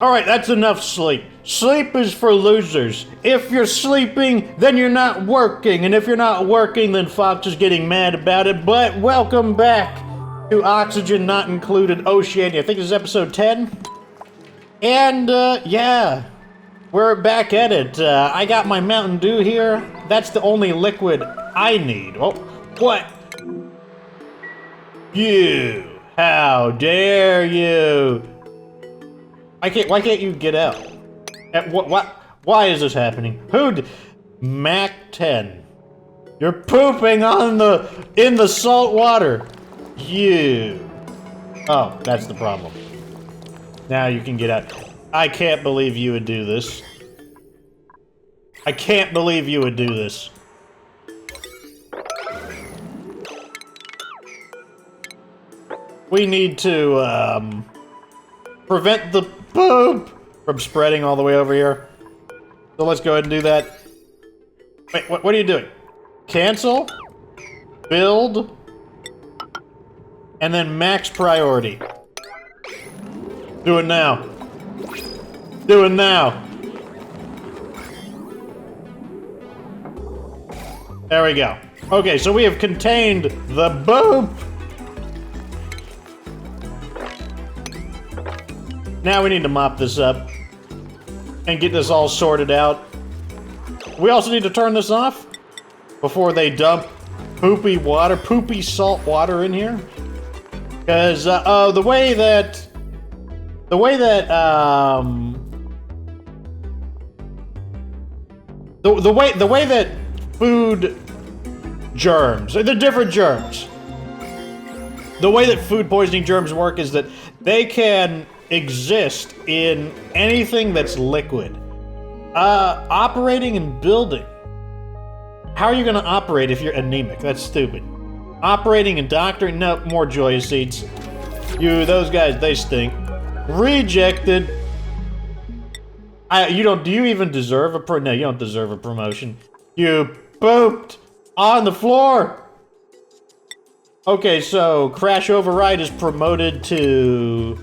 Alright, that's enough sleep. Sleep is for losers. If you're sleeping, then you're not working. And if you're not working, then Fox is getting mad about it. But welcome back to Oxygen Not Included Oceania. I think this is episode 10. And, yeah. We're back at it. I got my Mountain Dew here. That's the only liquid I need. Oh, what? You! How dare you! Why can't you get out? Why is this happening? Mac 10. You're pooping in the salt water. You. Oh, that's the problem. Now you can get out. I can't believe you would do this. I can't believe you would do this. We need to, prevent the poop from spreading all the way over here. So let's go ahead and do that. Wait, what are you doing? Cancel, build, and then max priority. Do it now. Do it now. There we go. Okay, so we have contained the boop. Now we need to mop this up and get this all sorted out. We also need to turn this off before they dump poopy salt water in here. Because the way that food germs, the different germs, the way that food poisoning germs work is that they can exist in anything that's liquid. Operating and building. How are you gonna operate if you're anemic? That's stupid. Operating and doctoring? No, more joy seats. Those guys, they stink. Rejected. Do you even deserve no, you don't deserve a promotion. You pooped on the floor! Okay, so Crash Override is promoted to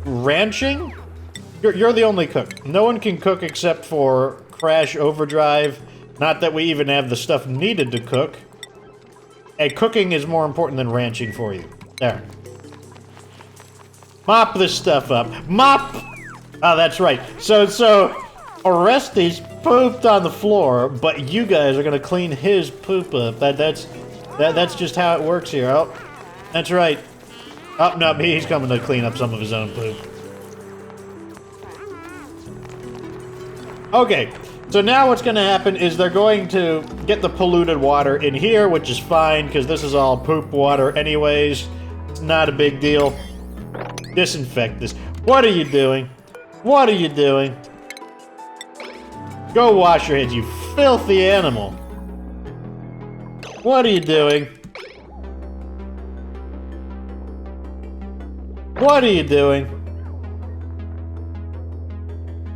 ranching? You're the only cook. No one can cook except for Crash Overdrive. Not that we even have the stuff needed to cook. And cooking is more important than ranching for you. There. Mop this stuff up. Mop! Oh, that's right. So Orestes pooped on the floor, but you guys are gonna clean his poop up. That's just how it works here. Oh, that's right. Oh, no, he's coming to clean up some of his own poop. Okay, so now what's going to happen is they're going to get the polluted water in here, which is fine, because this is all poop water anyways. It's not a big deal. Disinfect this. What are you doing? What are you doing? Go wash your hands, you filthy animal. What are you doing? What are you doing?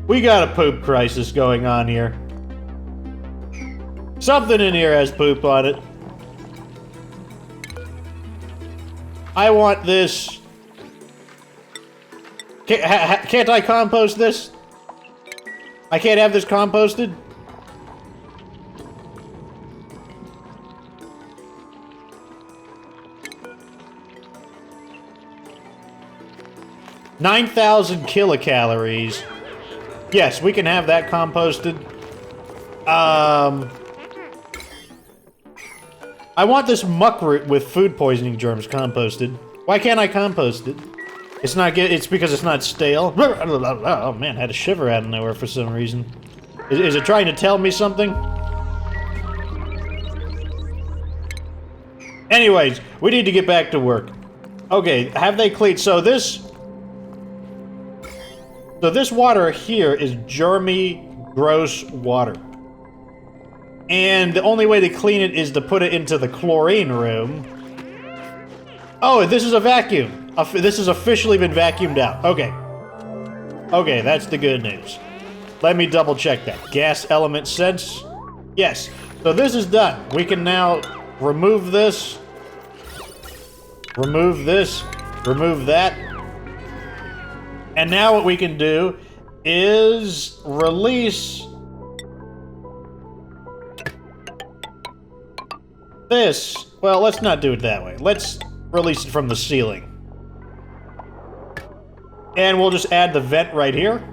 We got a poop crisis going on here. Something in here has poop on it. I want this. Can't I compost this? I can't have this composted? $9,000 kilocalories. Yes, we can have that composted. I want this muckroot with food poisoning germs composted. Why can't I compost it? It's not good. It's because it's not stale. Oh man, I had a shiver out of nowhere for some reason. Is it trying to tell me something? Anyways, we need to get back to work. Okay, have they cleaned? So this water here is germy, gross water. And the only way to clean it is to put it into the chlorine room. Oh, this is a vacuum. This has officially been vacuumed out. Okay. Okay, that's the good news. Let me double check that. Gas element sense? Yes. So this is done. We can now remove this. Remove this. Remove that. And now what we can do is release this. Well, let's not do it that way. Let's release it from the ceiling. And we'll just add the vent right here.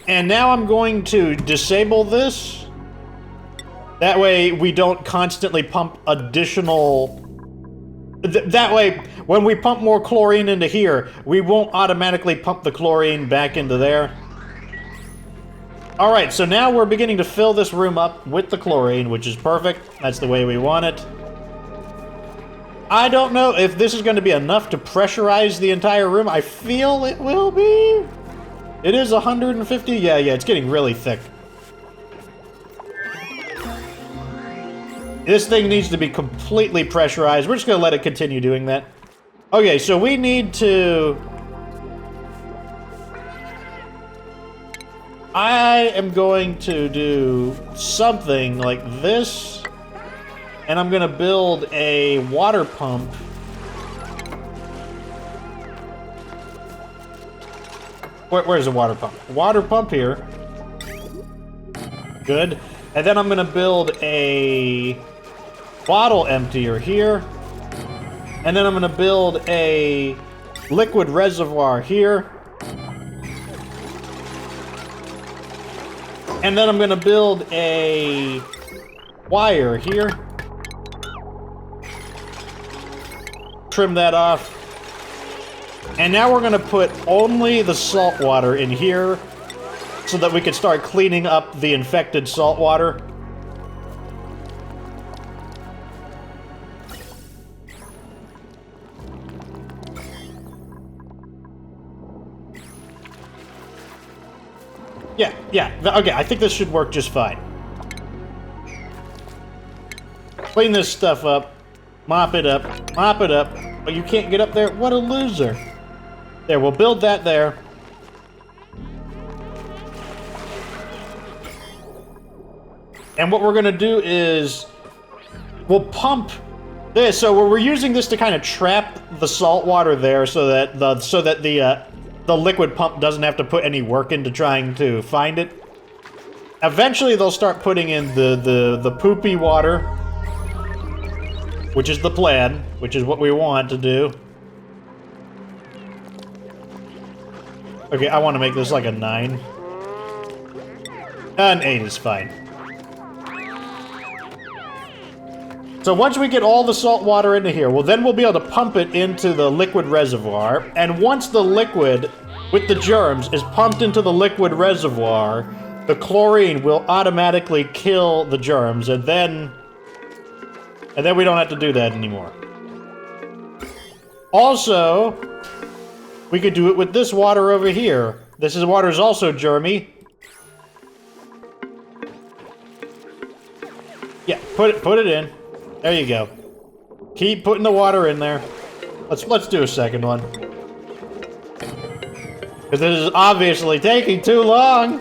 And now I'm going to disable this. That way we don't constantly pump additional... that way, when we pump more chlorine into here, we won't automatically pump the chlorine back into there. Alright, so now we're beginning to fill this room up with the chlorine, which is perfect. That's the way we want it. I don't know if this is going to be enough to pressurize the entire room. I feel it will be. It is 150? Yeah, it's getting really thick. This thing needs to be completely pressurized. We're just going to let it continue doing that. Okay, so we need to... I am going to do something like this. And I'm going to build a water pump. Where's the water pump? Water pump here. Good. And then I'm going to build a bottle emptier here. And then I'm going to build a liquid reservoir here. And then I'm going to build a wire here. Trim that off. And now we're going to put only the salt water in here so that we can start cleaning up the infected salt water. Yeah. Okay, I think this should work just fine. Clean this stuff up. Mop it up. Mop it up. Oh, you can't get up there? What a loser. There, we'll build that there. And what we're going to do is we'll pump this. So we're using this to kind of trap the salt water there so that the liquid pump doesn't have to put any work into trying to find it. Eventually they'll start putting in the poopy water, which is the plan, which is what we want to do. Okay, I want to make this like a 9. An 8 is fine. So once we get all the salt water into here, well, then we'll be able to pump it into the liquid reservoir. And once the liquid with the germs is pumped into the liquid reservoir, the chlorine will automatically kill the germs, and then we don't have to do that anymore. Also, we could do it with this water over here. Water is also germy. Yeah, put it in. There you go. Keep putting the water in there. Let's do a second one. Because this is obviously taking too long.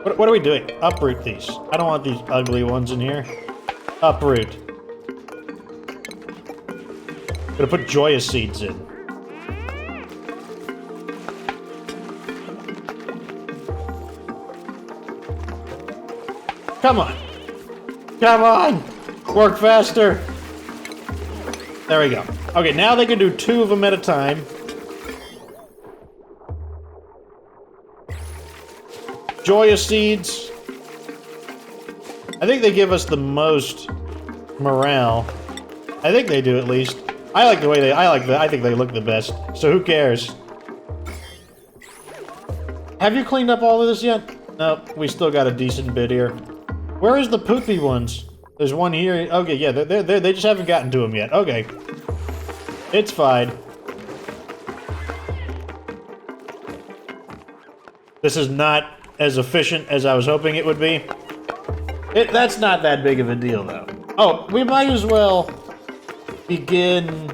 What are we doing? Uproot these. I don't want these ugly ones in here. Uproot. Gonna put joyous seeds in. Come on. Come on! Work faster! There we go. Okay, now they can do 2 of them at a time. Joyous seeds. I think they give us the most morale. I think they do, at least. I like the way I think they look the best. So who cares? Have you cleaned up all of this yet? No, we still got a decent bit here. Where is the poopy ones? There's one here. Okay, yeah, they just haven't gotten to them yet. Okay. It's fine. This is not as efficient as I was hoping it would be. That's not that big of a deal, though. Oh, we might as well begin...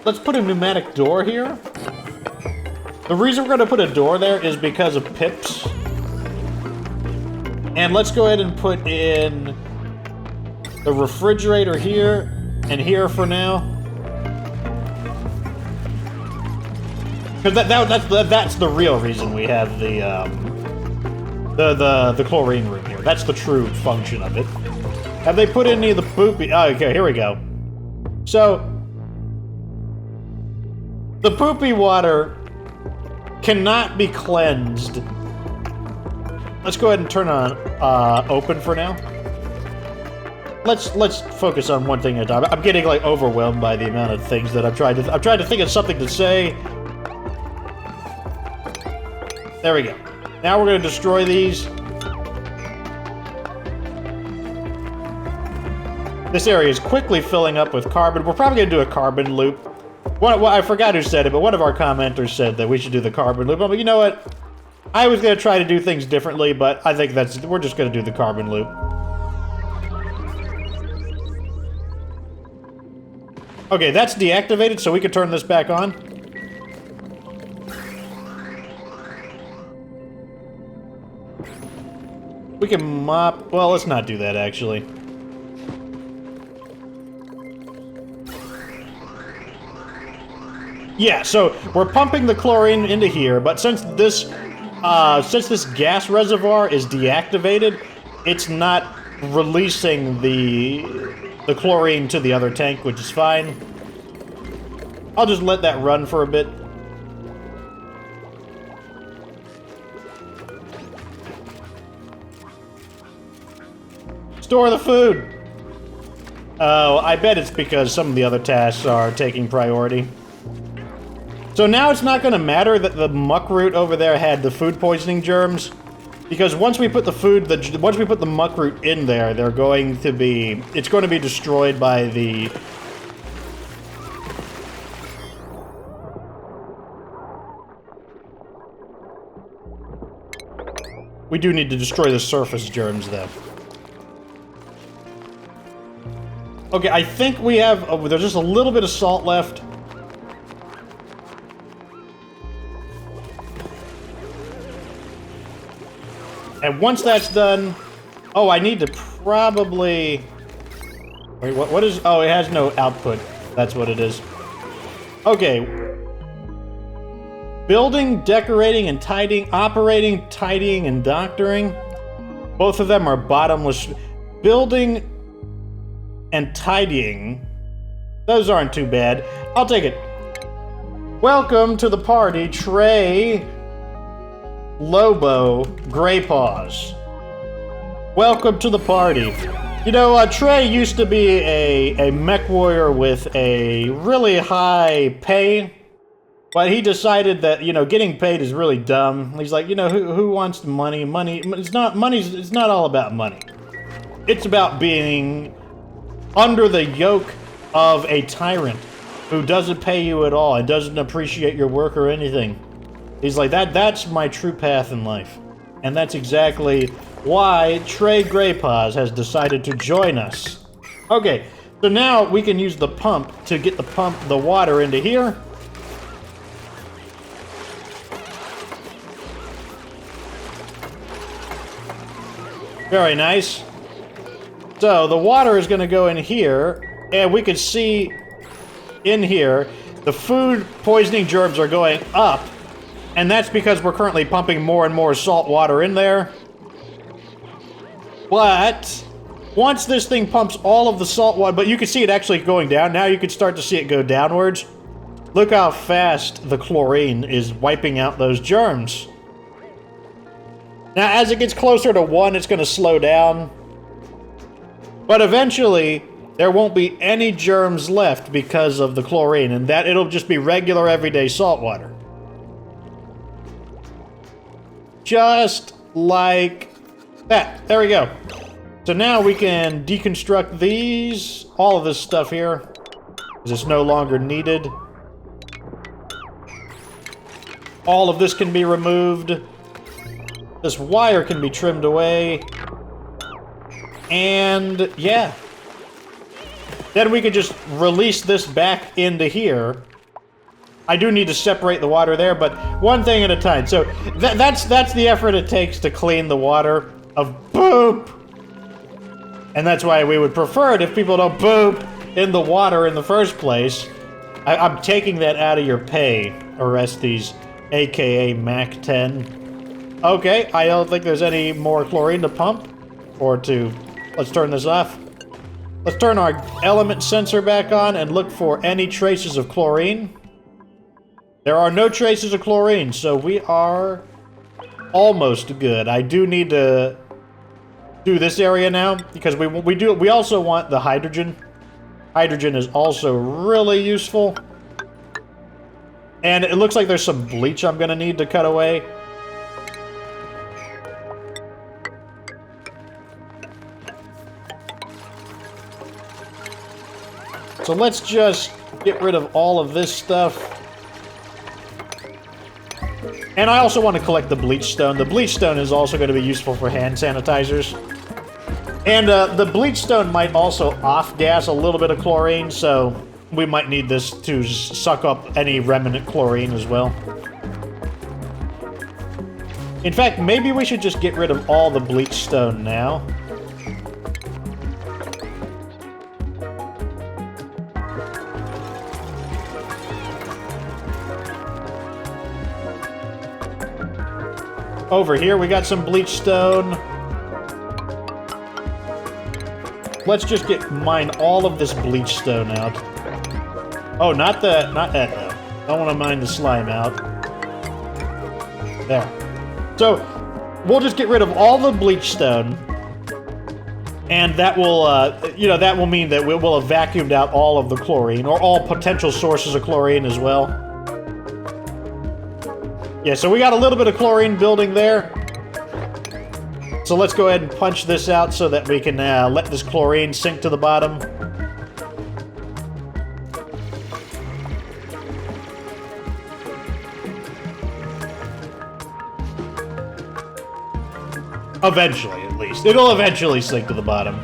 Let's put a pneumatic door here. The reason we're going to put a door there is because of pips. And let's go ahead and put in the refrigerator here and here for now. Because that's the real reason we have the chlorine room here. That's the true function of it. Have they put any of the poopy... Oh, okay, here we go. So, the poopy water cannot be cleansed. Let's go ahead and turn on open for now. Let's focus on one thing at a time. I'm getting like overwhelmed by the amount of things that I'm trying to think of something to say. There we go. Now we're going to destroy these. This area is quickly filling up with carbon. We're probably going to do a carbon loop. Well, I forgot who said it, but one of our commenters said that we should do the carbon loop. But you know what? I was going to try to do things differently, but I think we're just going to do the carbon loop. Okay, that's deactivated, so we can turn this back on. We can mop... Well, let's not do that, actually. Yeah, so we're pumping the chlorine into here, but since this gas reservoir is deactivated, it's not releasing the chlorine to the other tank, which is fine. I'll just let that run for a bit. Store the food! Oh, I bet it's because some of the other tasks are taking priority. So now it's not going to matter that the muckroot over there had the food poisoning germs, because once we put the muckroot in there, it's going to be destroyed by the... We do need to destroy the surface germs, though. Okay, I think we have... Oh, there's just a little bit of salt left. And once that's done... Oh, I need to probably... Wait, what is... Oh, it has no output. That's what it is. Okay. Building, decorating, and tidying. Operating, tidying, and doctoring. Both of them are bottomless. Building and tidying. Those aren't too bad. I'll take it. Welcome to the party, Trey... Lobo Greypaws. Welcome to the party. You know, Trey used to be a mech warrior with a really high pay, but he decided that, you know, getting paid is really dumb. He's like, you know, who wants money? It's not all about money. It's about being under the yoke of a tyrant who doesn't pay you at all and doesn't appreciate your work or anything. He's like, that's my true path in life. And that's exactly why Trey Greypaws has decided to join us. Okay, so now we can use the pump to get the water into here. Very nice. So the water is going to go in here, and we can see in here the food poisoning germs are going up. And that's because we're currently pumping more and more salt water in there. But once this thing pumps all of the salt water, but you can see it actually going down. Now you can start to see it go downwards. Look how fast the chlorine is wiping out those germs. Now, as it gets closer to 1, it's going to slow down. But eventually, there won't be any germs left because of the chlorine, and that it'll just be regular everyday salt water. Just like that. There we go. So now we can deconstruct these, all of this stuff here, because it's no longer needed. All of this can be removed. This wire can be trimmed away. And yeah. Then we could just release this back into here. I do need to separate the water there, but one thing at a time. So that's the effort it takes to clean the water. of poop. And that's why we would prefer it if people don't poop in the water in the first place. I'm taking that out of your pay, Orestes, aka Mac 10. Okay, I don't think there's any more chlorine to pump. Or to... Let's turn this off. Let's turn our element sensor back on and look for any traces of chlorine. There are no traces of chlorine, so we are almost good. I do need to do this area now, because we also want the hydrogen. Hydrogen is also really useful. And it looks like there's some bleach I'm gonna need to cut away. So let's just get rid of all of this stuff. And I also want to collect the bleach stone. The bleach stone is also going to be useful for hand sanitizers. And the bleach stone might also off-gas a little bit of chlorine, so we might need this to suck up any remnant chlorine as well. In fact, maybe we should just get rid of all the bleach stone now. Over here, we got some bleach stone. Let's just mine all of this bleach stone out. Oh, not that though. Don't want to mine the slime out. There. So, we'll just get rid of all the bleach stone. And that will, that will mean that we'll have vacuumed out all of the chlorine, or all potential sources of chlorine as well. Yeah, so we got a little bit of chlorine building there. So let's go ahead and punch this out so that we can let this chlorine sink to the bottom. Eventually, at least. It'll eventually sink to the bottom.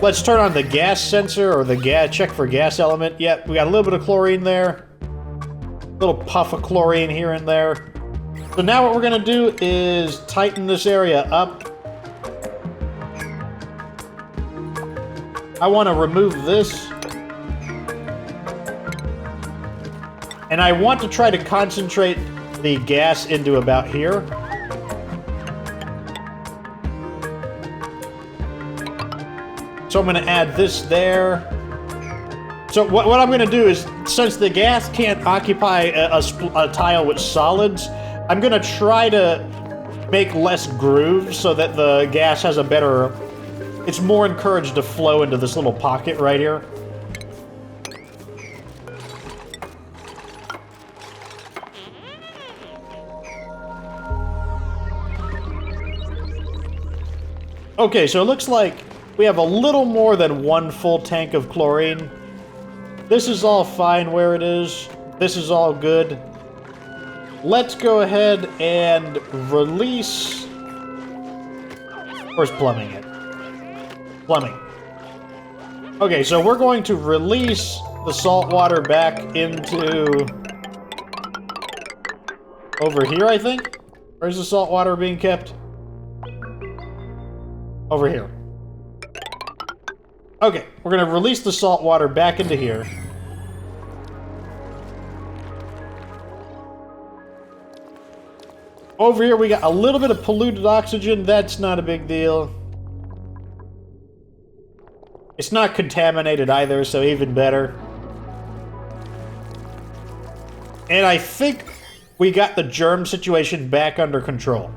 Let's turn on the gas sensor, or the check for gas element. Yep, we got a little bit of chlorine there. A little puff of chlorine here and there. So now what we're gonna do is tighten this area up. I want to remove this. And I want to try to concentrate the gas into about here. So I'm going to add this there. So what I'm going to do is, since the gas can't occupy a tile with solids, I'm going to try to make less grooves so that the gas has a better... It's more encouraged to flow into this little pocket right here. Okay, so it looks like we have a little more than one full tank of chlorine. This is all fine where it is. This is all good. Let's go ahead and release... Where's plumbing at? Plumbing. Okay, so we're going to release the salt water back into... over here, I think? Where's the salt water being kept? Over here. Okay, we're going to release the salt water back into here. Over here, we got a little bit of polluted oxygen. That's not a big deal. It's not contaminated either, so even better. And I think we got the germ situation back under control.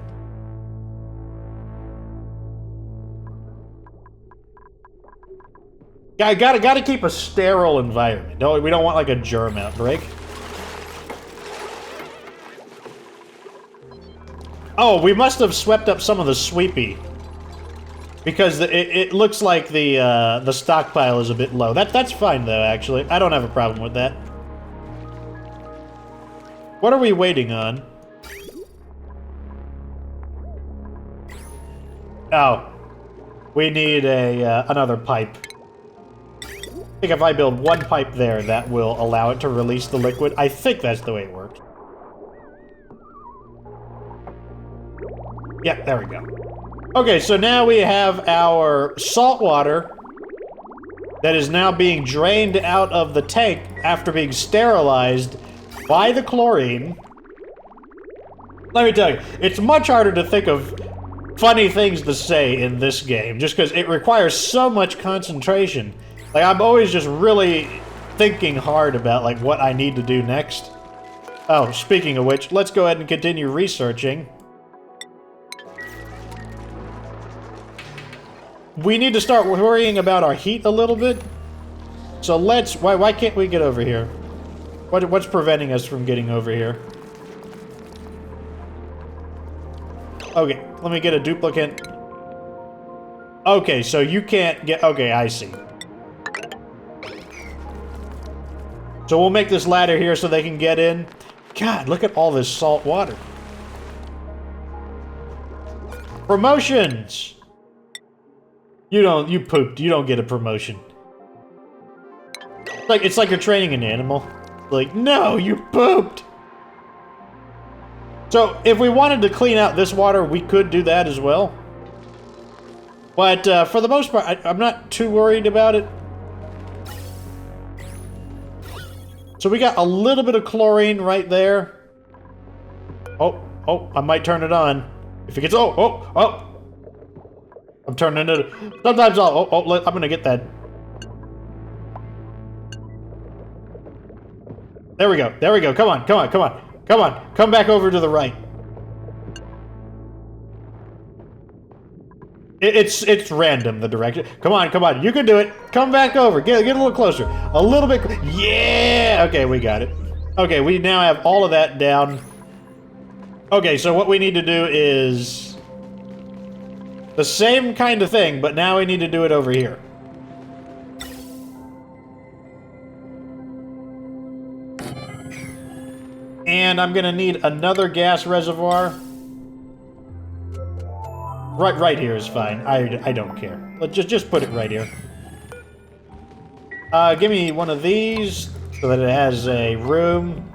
Gotta keep a sterile environment. We don't want like a germ outbreak. Oh, we must have swept up some of the sweepy. Because it looks like the stockpile is a bit low. That's fine though, actually. I don't have a problem with that. What are we waiting on? Oh. We need another pipe. I think if I build one pipe there, that will allow it to release the liquid. I think that's the way it works. Yeah, there we go. Okay, so now we have our salt water that is now being drained out of the tank after being sterilized by the chlorine. Let me tell you, it's much harder to think of funny things to say in this game, just because it requires so much concentration. Like, I'm always just really thinking hard about, like, what I need to do next. Oh, speaking of which, let's go ahead and continue researching. We need to start worrying about our heat a little bit. So let's... Why can't we get over here? What's preventing us from getting over here? Okay, let me get a duplicate. Okay, so you can't get... Okay, I see. So we'll make this ladder here so they can get in. God, look at all this salt water. Promotions! You pooped. You don't get a promotion. It's like you're training an animal. Like, no, you pooped! So, if we wanted to clean out this water, we could do that as well. But, for the most part, I'm not too worried about it. So we got a little bit of chlorine right there. Oh, I might turn it on. If it gets... Oh! I'm turning it... Sometimes I'm gonna get that. There we go. Come on. Come back over to the right. It's random, the direction. Come on. You can do it. Come back over. Get a little closer. A little bit... Yeah! Okay, we got it. Okay, we now have all of that down. Okay, so what we need to do is... the same kind of thing, but now we need to do it over here. And I'm gonna need another gas reservoir. Right here is fine. I don't care. Let's just put it right here. Give me one of these so that it has a room.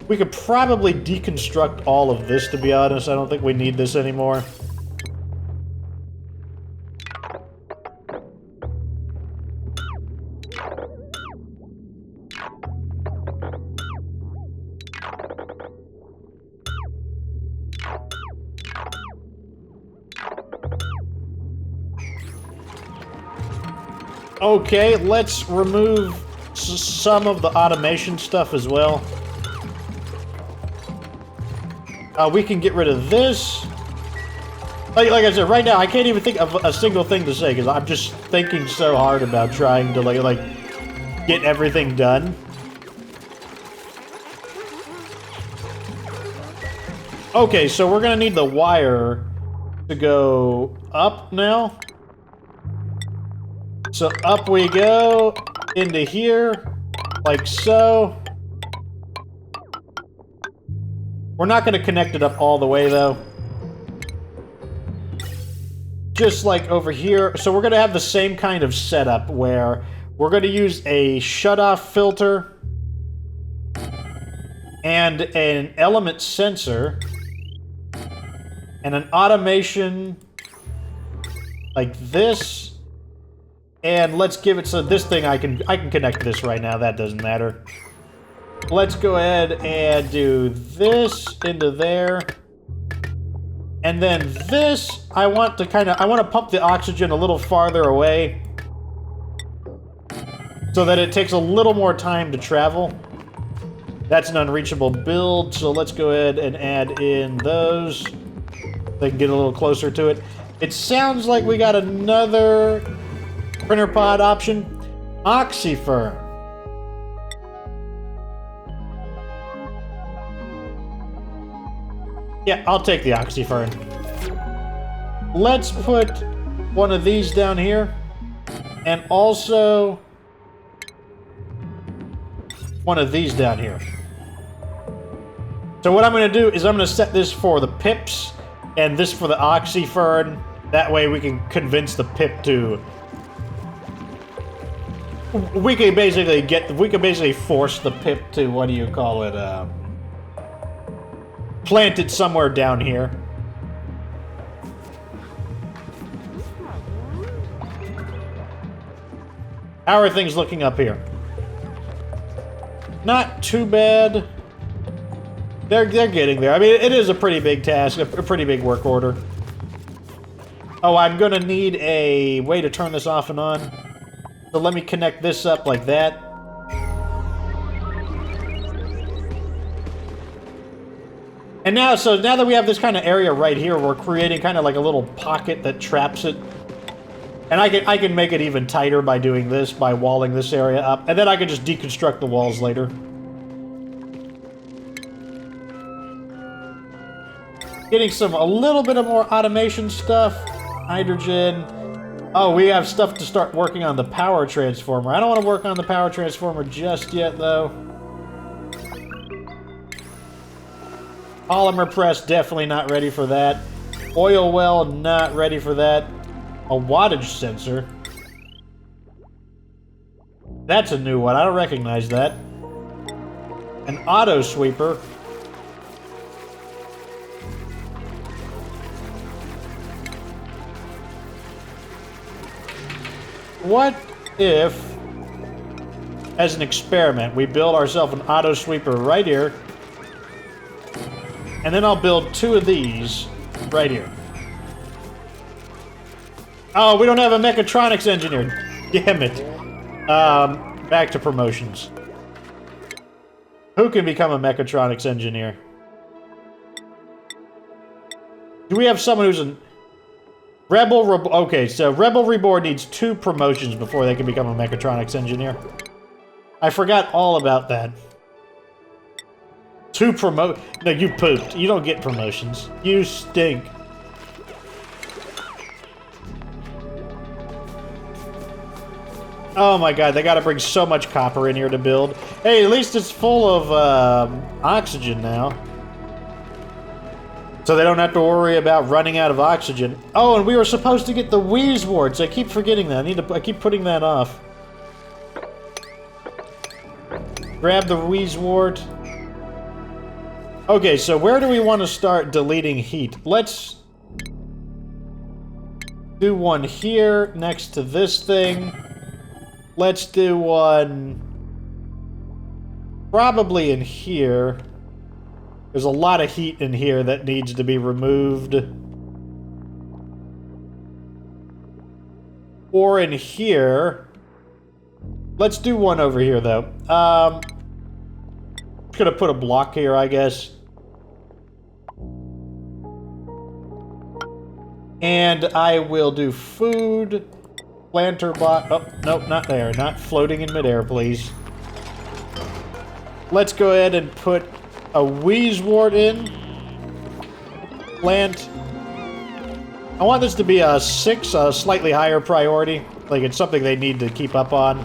We could probably deconstruct all of this, to be honest. I don't think we need this anymore. Okay, let's remove some of the automation stuff as well. We can get rid of this. Like I said, right now I can't even think of a single thing to say because I'm just thinking so hard about trying to like get everything done. Okay, so we're gonna need the wire to go up now. So up we go, into here, like so. We're not going to connect it up all the way, though. Just like over here. So we're going to have the same kind of setup where we're going to use a shut-off filter and an element sensor and an automation like this. And let's give it so this thing I can connect this right now. That doesn't matter. Let's go ahead and do this into there. And then this, I want to pump the oxygen a little farther away so that it takes a little more time to travel. That's an unreachable build, so let's go ahead and add in those. They can get a little closer to it. It sounds like we got another printer pod option. Oxyfern. Yeah, I'll take the oxyfern. Let's put one of these down here. And also one of these down here. So what I'm going to do is I'm going to set this for the pips and this for the oxyfern. That way we can convince the pip to... We can basically force the pip to, what do you call it, plant it somewhere down here. How are things looking up here? Not too bad. They're getting there. I mean, it is a pretty big task, a pretty big work order. Oh, I'm gonna need a way to turn this off and on. So let me connect this up like that. And now, so now that we have this kind of area right here, we're creating kind of like a little pocket that traps it. And I can make it even tighter by doing this, by walling this area up. And then I can just deconstruct the walls later. Getting a little bit of more automation stuff. Hydrogen. Oh, we have stuff to start working on the power transformer. I don't want to work on the power transformer just yet, though. Polymer press, definitely not ready for that. Oil well, not ready for that. A wattage sensor. That's a new one. I don't recognize that. An auto sweeper. What if, as an experiment, we build ourselves an auto sweeper right here, and then I'll build 2 of these right here. Oh, we don't have a mechatronics engineer. Damn it. Back to promotions. Who can become a mechatronics engineer? Do we have someone who's an... Okay, so Rebel Reborn needs 2 promotions before they can become a mechatronics engineer. I forgot all about that. 2 No, you pooped. You don't get promotions. You stink. Oh my god, they gotta bring so much copper in here to build. Hey, at least it's full of oxygen now. So they don't have to worry about running out of oxygen. Oh, and we were supposed to get the wheezeworts. I keep forgetting that. I keep putting that off. Grab the wheezewort. Okay, so where do we want to start deleting heat? Let's do one here next to this thing. Let's do one probably in here. There's a lot of heat in here that needs to be removed. Or in here. Let's do one over here, though. I'm gonna put a block here, I guess. And I will do food, planter block. Oh, nope, not there. Not floating in midair, please. Let's go ahead and put a wheezewort in. Plant. I want this to be a 6, a slightly higher priority. Like it's something they need to keep up on.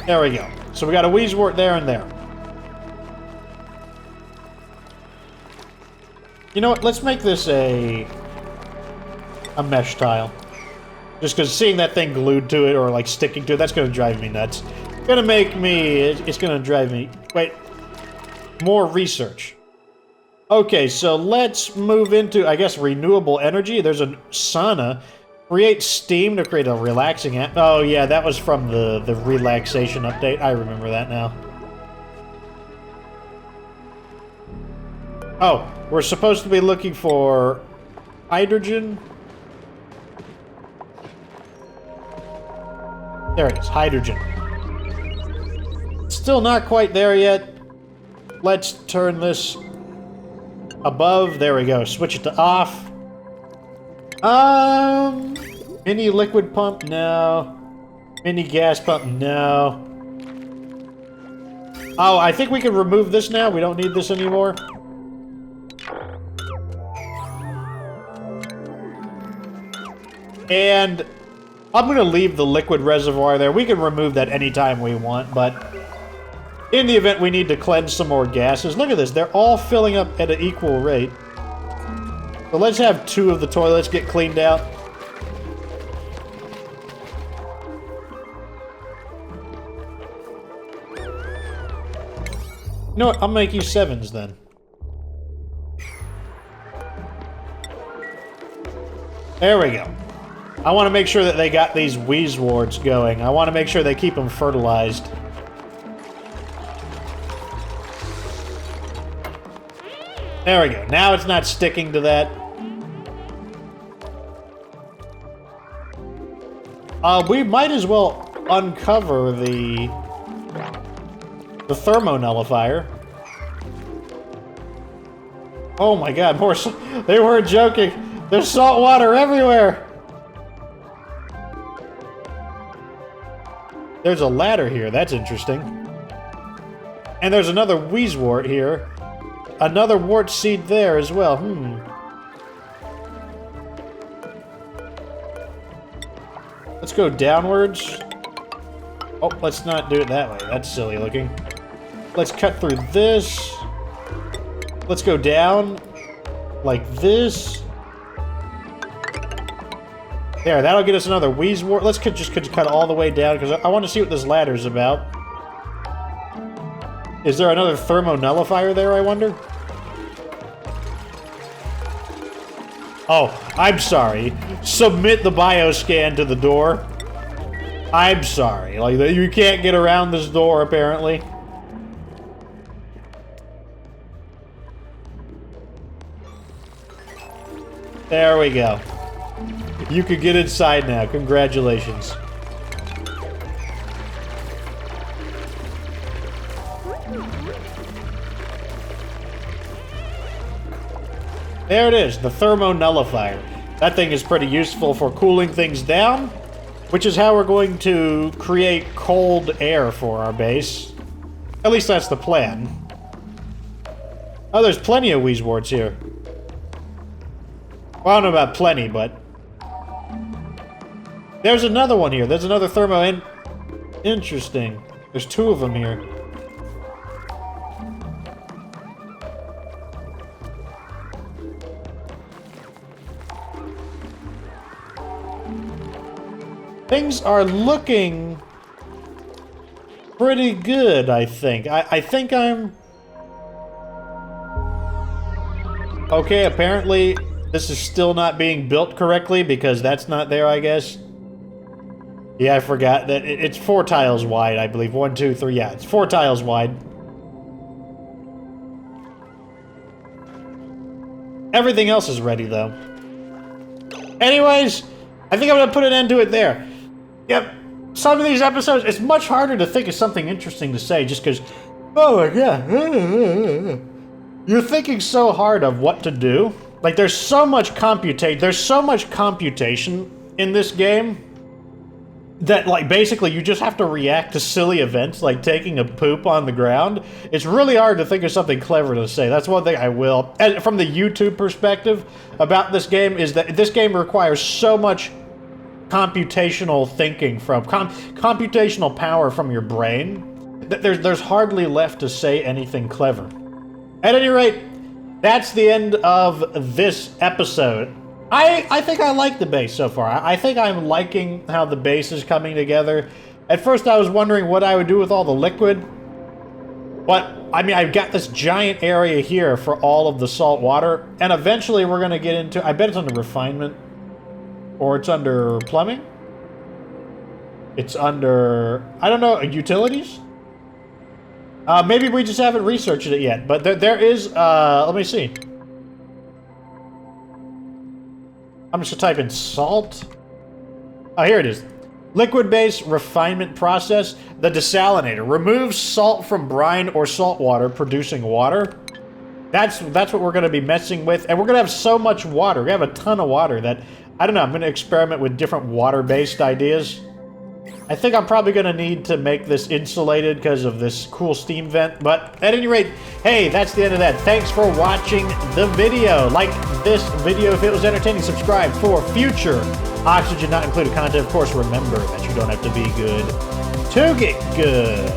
There we go. So we got a wheezewort there and there. You know what? Let's make this a mesh tile. Just because seeing that thing glued to it or like sticking to it, that's going to drive me nuts. It's going to make me... It's going to drive me... Wait. More research. Okay, so let's move into, I guess, renewable energy. There's a sauna. Create steam to create a relaxing... Oh, yeah, that was from the relaxation update. I remember that now. Oh, we're supposed to be looking for hydrogen. There it is, hydrogen. Still not quite there yet. Let's turn this above. There we go. Switch it to off. Mini liquid pump? No. Mini gas pump? No. Oh, I think we can remove this now. We don't need this anymore. And I'm going to leave the liquid reservoir there. We can remove that anytime we want, but in the event we need to cleanse some more gases. Look at this. They're all filling up at an equal rate. So let's have 2 of the toilets get cleaned out. You know what? I'll make you 7s then. There we go. I want to make sure that they got these wheezeworts going. I want to make sure they keep them fertilized. There we go. Now it's not sticking to that. We might as well uncover the thermo nullifier. Oh my god, more. They weren't joking. There's salt water everywhere. There's a ladder here. That's interesting. And there's another wheezewort here. Another wart seed there as well. Let's go downwards. Oh, let's not do it that way. That's silly looking. Let's cut through this. Let's go down like this. There, that'll get us another wheezewort. Let's just cut all the way down because I want to see what this ladder's about. Is there another thermo nullifier there, I wonder? Oh, I'm sorry. Submit the bioscan to the door. I'm sorry. Like, you can't get around this door, apparently. There we go. You can get inside now. Congratulations. There it is, the thermo nullifier. That thing is pretty useful for cooling things down, which is how we're going to create cold air for our base. At least that's the plan. Oh, there's plenty of wheezeworts here. Well, I don't know about plenty, but... There's another one here. There's another thermo... Interesting. There's two of them here. Things are looking pretty good, I think. I think I'm... Okay, apparently this is still not being built correctly because that's not there, I guess. Yeah, I forgot that it's 4 tiles wide, I believe. 1, 2, 3, yeah, it's 4 tiles wide. Everything else is ready, though. Anyways, I think I'm gonna put an end to it there. Yep, some of these episodes, it's much harder to think of something interesting to say just because, oh my god, you're thinking so hard of what to do. Like, there's so much computation in this game that, like, basically you just have to react to silly events like taking a poop on the ground. It's really hard to think of something clever to say. That's one thing I will. And from the YouTube perspective about this game is that this game requires so much computational thinking from computational power from your brain that there's hardly left to say anything clever. At any rate, that's the end of this episode. I think I like the base so far. I think I'm liking how the base is coming together. At first I was wondering what I would do with all the liquid, but I mean, I've got this giant area here for all of the salt water, and eventually we're going to get into, I bet it's under refinement. Or it's under plumbing? It's under, I don't know, utilities? Maybe we just haven't researched it yet, but there is, let me see. I'm just gonna type in salt. Oh, here it is. Liquid-based refinement process. The desalinator. Removes salt from brine or salt water, producing water. That's what we're gonna be messing with, and we're gonna have so much water. We have a ton of water that, I don't know, I'm going to experiment with different water-based ideas. I think I'm probably going to need to make this insulated because of this cool steam vent, but at any rate, hey, that's the end of that. Thanks for watching the video. Like this video if it was entertaining. Subscribe for future Oxygen Not Included content. Of course, remember that you don't have to be good to get good.